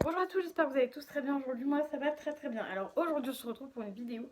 Bonjour à tous, j'espère que vous allez tous très bien aujourd'hui. Moi ça va très bien. Alors aujourd'hui on se retrouve pour une vidéo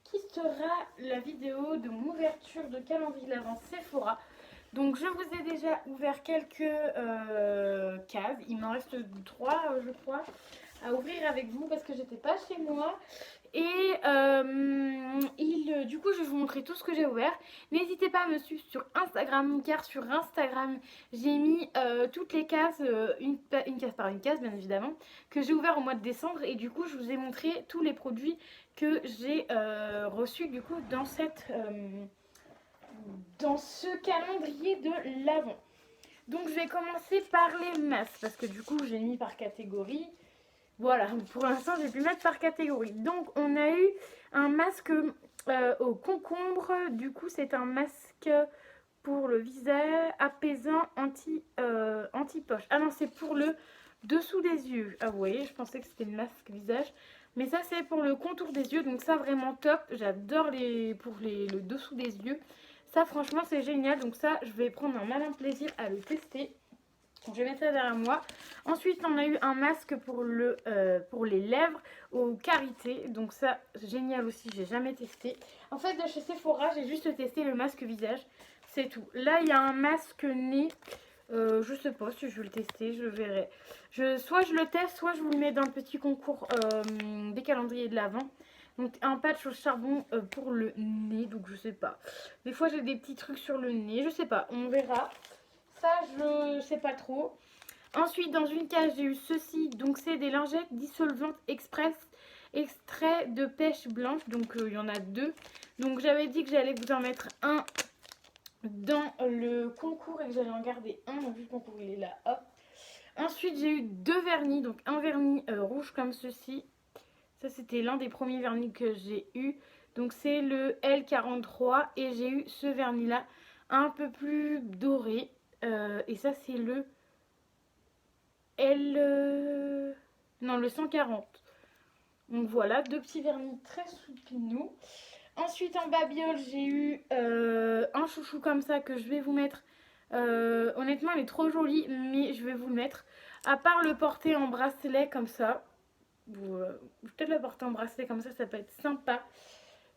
qui sera la vidéo de mon ouverture de calendrier de l'Avent Sephora. Donc je vous ai déjà ouvert quelques cases, il m'en reste 3 je crois à ouvrir avec vous parce que j'étais pas chez moi. Et du coup je vais vous montrer tout ce que j'ai ouvert. N'hésitez pas à me suivre sur Instagram car sur Instagram j'ai mis toutes les cases, une case par une case bien évidemment, que j'ai ouvert au mois de décembre. Et du coup je vous ai montré tous les produits que j'ai reçus du coup dans ce calendrier de l'Avent. Donc je vais commencer par les masques parce que du coup j'ai mis par catégorie. Voilà, pour l'instant j'ai pu mettre par catégorie. Donc on a eu un masque au concombre. Du coup c'est un masque pour le visage apaisant anti-poche. Ah non, c'est pour le dessous des yeux. Ah vous voyez, je pensais que c'était le masque visage. Mais ça c'est pour le contour des yeux. Donc ça vraiment top. J'adore le dessous des yeux. Ça franchement c'est génial. Donc ça je vais prendre un malin plaisir à le tester. Donc, je vais mettre ça derrière moi. Ensuite, on a eu un masque pour les lèvres au karité. Donc ça, génial aussi, j'ai jamais testé. En fait, de chez Sephora, j'ai juste testé le masque visage. C'est tout. Là, il y a un masque nez. Je sais pas si je vais le tester, je verrai. Soit je le teste, soit je vous le mets dans le petit concours des calendriers de l'Avent. Donc un patch au charbon pour le nez, donc je sais pas. Des fois j'ai des petits trucs sur le nez, je sais pas, on verra. Ça, je sais pas trop. Ensuite, dans une cage, j'ai eu ceci. Donc, c'est des lingettes dissolvantes express extrait de pêche blanche. Donc, il y en a 2. Donc, j'avais dit que j'allais vous en mettre un dans le concours et que j'allais en garder un. Donc, le concours, il est là. Hop. Ensuite, j'ai eu 2 vernis. Donc, un vernis rouge comme ceci. Ça, c'était l'un des premiers vernis que j'ai eu. Donc, c'est le L43. Et j'ai eu ce vernis-là un peu plus doré. Et ça, c'est le non, le 140. Donc voilà, 2 petits vernis très soupinous. Ensuite, en babiole, j'ai eu un chouchou comme ça que je vais vous mettre. Honnêtement, il est trop joli, mais je vais vous le mettre. À part le porter en bracelet comme ça. Peut-être le porter en bracelet comme ça peut être sympa.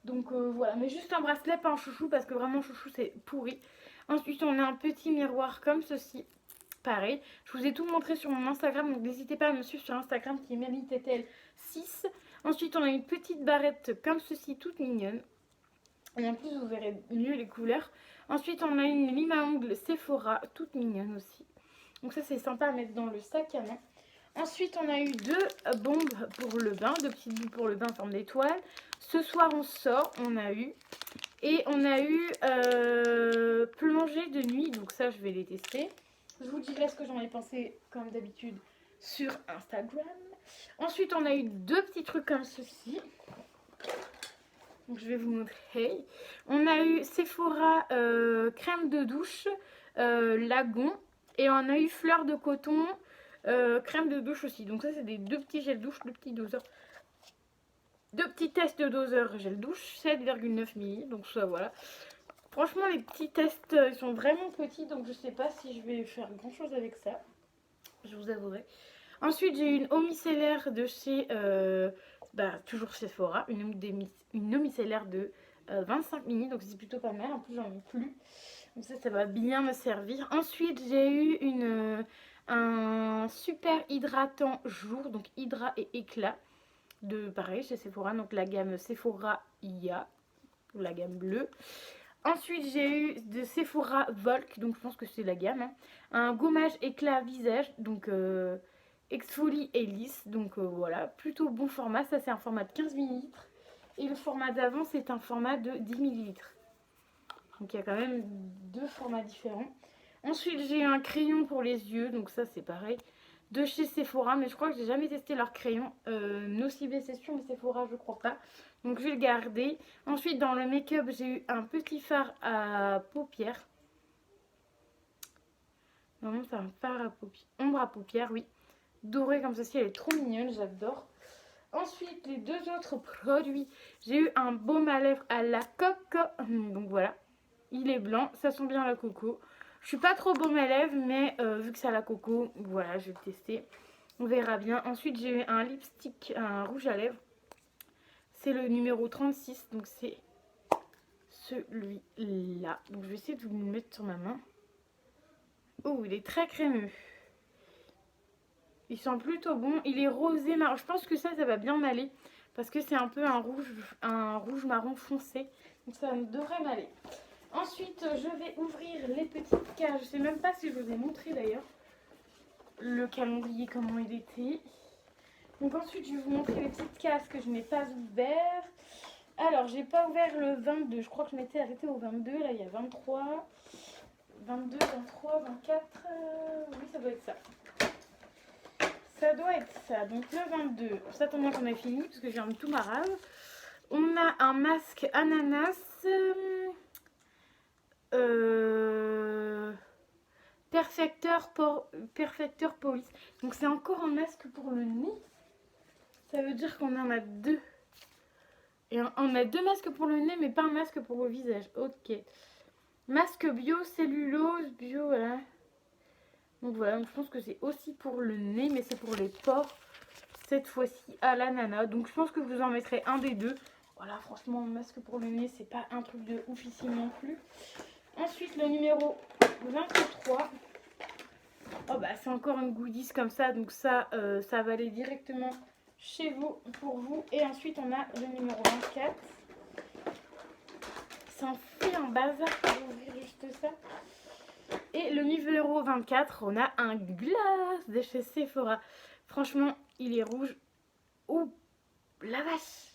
Donc voilà, mais juste un bracelet, pas un chouchou, parce que vraiment, chouchou, c'est pourri. Ensuite, on a un petit miroir comme ceci. Pareil, je vous ai tout montré sur mon Instagram, donc n'hésitez pas à me suivre sur Instagram qui est MelyTTL6. Ensuite, on a une petite barrette comme ceci, toute mignonne. Et en plus, vous verrez mieux les couleurs. Ensuite, on a une lime à ongles Sephora, toute mignonne aussi. Donc ça, c'est sympa à mettre dans le sac à main. Ensuite, on a eu 2 bombes pour le bain, 2 petites bulles pour le bain en forme d'étoile. Ce soir, on sort, on a eu. Et on a eu plongée de nuit, donc ça, je vais les tester. Je vous dirai ce que j'en ai pensé, comme d'habitude, sur Instagram. Ensuite, on a eu 2 petits trucs comme ceci. Donc, je vais vous montrer. On a eu Sephora crème de douche, lagon. Et on a eu fleur de coton, crème de douche aussi. Donc ça, c'est des 2 petits gels douche, 2 petits doseurs. 2 petits tests de doseur gel douche, 7,9 ml. Donc ça, voilà. Franchement, les petits tests, ils sont vraiment petits, donc je sais pas si je vais faire grand chose avec ça. Je vous avouerai. Ensuite, j'ai une eau micellaire de chez, toujours Sephora, une eau micellaire de 25 ml, donc c'est plutôt pas mal. En plus, j'en ai plus. Donc ça va bien me servir. Ensuite, j'ai eu un super hydratant jour, donc hydra et éclat, de pareil chez Sephora, donc la gamme Sephora IA, ou la gamme bleue. Ensuite, j'ai eu de Sephora Volk, donc je pense que c'est la gamme. Hein. Un gommage éclat visage, donc exfolie et lisse. Donc voilà, plutôt bon format. Ça, c'est un format de 15 ml. Et le format d'avant, c'est un format de 10 ml. Donc il y a quand même 2 formats différents. Ensuite, j'ai eu un crayon pour les yeux, donc ça, c'est pareil. De chez Sephora, mais je crois que j'ai jamais testé leur crayon. Nocibé, c'est sûr, mais Sephora, je crois pas. Donc je vais le garder. Ensuite, dans le make-up, j'ai eu un petit fard à paupières. Normalement, c'est un fard à paupières. Ombre à paupières, oui. Doré comme ceci, elle est trop mignonne, j'adore. Ensuite, les 2 autres produits, j'ai eu un baume à lèvres à la coco. Donc voilà, il est blanc, ça sent bien la coco. Je suis pas trop baume à lèvres, mais vu que c'est à la coco, voilà, je vais le tester. On verra bien. Ensuite, j'ai eu un lipstick, un rouge à lèvres. C'est le numéro 36, donc c'est celui-là. Donc je vais essayer de vous le mettre sur ma main. Oh, il est très crémeux. Il sent plutôt bon. Il est rosé marron. Je pense que ça va bien m'aller. Parce que c'est un peu un rouge marron foncé. Donc ça devrait m'aller. Ensuite, je vais ouvrir les petites cases. Je sais même pas si je vous ai montré d'ailleurs le calendrier, comment il était. Donc ensuite, je vais vous montrer les petites cases que je n'ai pas ouvertes. Alors, j'ai pas ouvert le 22. Je crois que je m'étais arrêtée au 22. Là, il y a 23, 22, 23, 24. Oui, ça doit être ça. Ça doit être ça. Donc le 22. Ça tombe bien qu'on a fini parce que j'ai un tout marave. On a un masque ananas. Perfecteur Police. Donc c'est encore un masque pour le nez. Ça veut dire qu'on en a deux. Et on a deux masques pour le nez, mais pas un masque pour le visage. Ok. Masque bio, cellulose, bio, voilà. Donc voilà, je pense que c'est aussi pour le nez, mais c'est pour les pores. Cette fois-ci à l'ananas. Donc je pense que vous en mettrez un des deux. Voilà, franchement, un masque pour le nez, c'est pas un truc de oufissime non plus. Ensuite, le numéro 23. Oh bah c'est encore une goodies comme ça, donc ça va aller directement chez vous, pour vous. Et ensuite on a le numéro 24. Ça en fait un bazar pour ouvrir juste ça. Et le numéro 24, on a un glace de chez Sephora. Franchement, il est rouge. Oh la vache!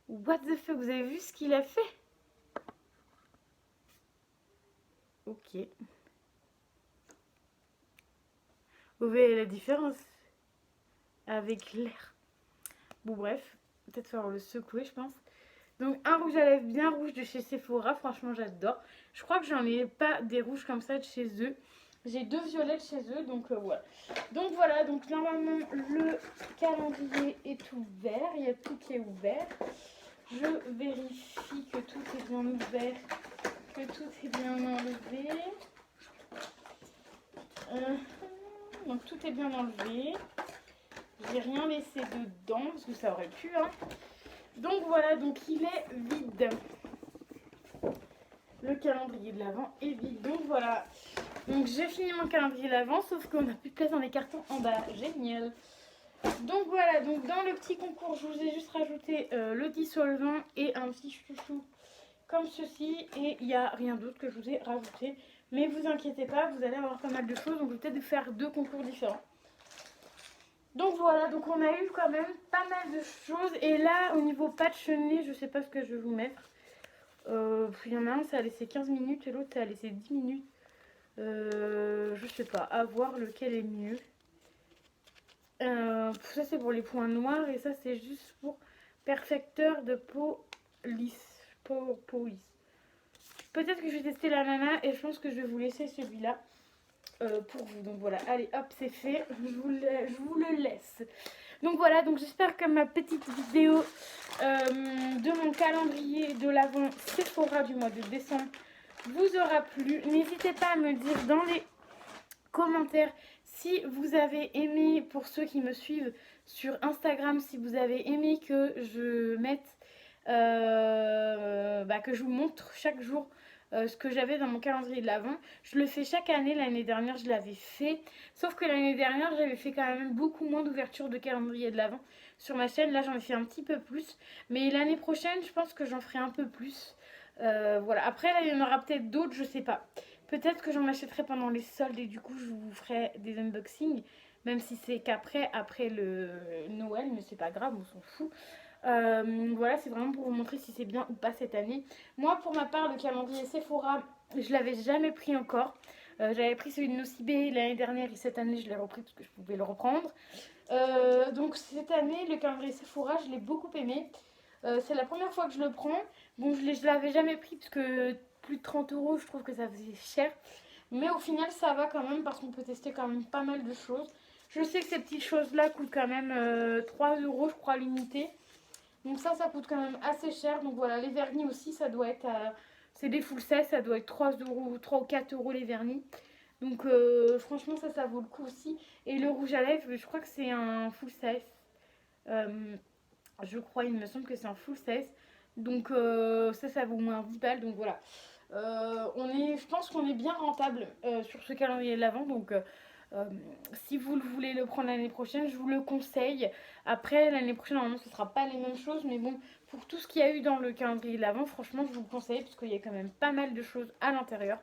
What the fuck, vous avez vu ce qu'il a fait? Ok. Vous voyez la différence avec l'air. Bon bref, peut-être falloir le secouer je pense. Donc un rouge à lèvres bien rouge de chez Sephora, franchement j'adore. Je crois que j'en ai pas des rouges comme ça de chez eux. J'ai deux violets de chez eux, donc voilà. Donc voilà, donc normalement le calendrier est ouvert, il y a tout qui est ouvert. Je vérifie que tout est bien ouvert, que tout est bien enlevé. Donc tout est bien enlevé. J'ai rien laissé dedans parce que ça aurait pu. Hein. Donc voilà, donc il est vide. Le calendrier de l'Avent est vide. Donc voilà. Donc j'ai fini mon calendrier de l'Avent, sauf qu'on n'a plus de place dans les cartons en bas. Génial. Donc voilà, donc dans le petit concours, je vous ai juste rajouté le dissolvant et un petit chouchou comme ceci. Et il n'y a rien d'autre que je vous ai rajouté. Mais vous inquiétez pas, vous allez avoir pas mal de choses. Donc je vais peut-être faire deux concours différents. Donc voilà, donc on a eu quand même pas mal de choses. Et là, au niveau patch nez, je sais pas ce que je vais vous mettre. Il y en a un, ça a laissé 15 minutes et l'autre, ça a laissé 10 minutes. Je sais pas, à voir lequel est mieux. Ça, c'est pour les points noirs et ça, c'est juste pour perfecteur de peau lisse. Peau lisse. Peut-être que je vais tester la nana et je pense que je vais vous laisser celui-là. Pour vous. Donc voilà, allez hop, c'est fait. Je vous le laisse. Donc voilà, donc j'espère que ma petite vidéo de mon calendrier de l'Avent Sephora du mois de décembre vous aura plu. N'hésitez pas à me dire dans les commentaires si vous avez aimé, pour ceux qui me suivent sur Instagram, si vous avez aimé que je mette, que je vous montre chaque jour ce que j'avais dans mon calendrier de l'Avent. Je le fais chaque année. L'année dernière, je l'avais fait. Sauf que l'année dernière, j'avais fait quand même beaucoup moins d'ouverture de calendrier de l'Avent sur ma chaîne. Là, j'en ai fait un petit peu plus. Mais l'année prochaine, je pense que j'en ferai un peu plus. Voilà. Après, là, il y en aura peut-être d'autres, je sais pas. Peut-être que j'en achèterai pendant les soldes et du coup, je vous ferai des unboxings. Même si c'est après le Noël, mais c'est pas grave, on s'en fout. Voilà, c'est vraiment pour vous montrer si c'est bien ou pas cette année. Moi, pour ma part, le calendrier Sephora, je l'avais jamais pris encore. J'avais pris celui de Nocibé l'année dernière et cette année, je l'ai repris parce que je pouvais le reprendre. Donc cette année, le calendrier Sephora, je l'ai beaucoup aimé. C'est la première fois que je le prends. Bon, je l'avais jamais pris parce que plus de 30 €, je trouve que ça faisait cher. Mais au final, ça va quand même parce qu'on peut tester quand même pas mal de choses. Je sais que ces petites choses-là coûtent quand même 3 €, je crois, l'unité. Donc ça coûte quand même assez cher. Donc voilà, les vernis aussi, ça doit être... c'est des full size, ça doit être 3 ou 4 € les vernis. Donc franchement ça vaut le coup aussi. Et le rouge à lèvres, je crois que c'est un full size. Je crois, il me semble que c'est un full size. Donc ça vaut au moins 10 balles. Donc voilà. Je pense qu'on est bien rentable sur ce calendrier de l'Avent. Donc si vous voulez le prendre l'année prochaine, je vous le conseille. Après, l'année prochaine, normalement, ce ne sera pas les mêmes choses. Mais bon, pour tout ce qu'il y a eu dans le calendrier de l'Avent, franchement, je vous le conseille. Parce qu'il y a quand même pas mal de choses à l'intérieur.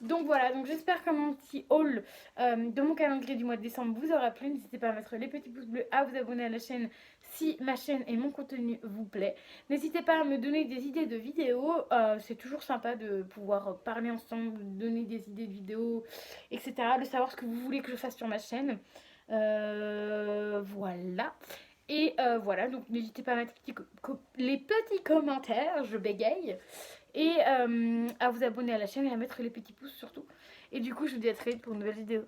Donc voilà, donc j'espère que mon petit haul de mon calendrier du mois de décembre vous aura plu. N'hésitez pas à mettre les petits pouces bleus, à vous abonner à la chaîne si ma chaîne et mon contenu vous plaît. N'hésitez pas à me donner des idées de vidéos. C'est toujours sympa de pouvoir parler ensemble, donner des idées de vidéos, etc. De savoir ce que vous voulez que je fasse sur ma chaîne. Voilà. Et voilà, donc n'hésitez pas à mettre les petits commentaires, je bégaye. Et à vous abonner à la chaîne et à mettre les petits pouces surtout. Et du coup, je vous dis à très vite pour une nouvelle vidéo.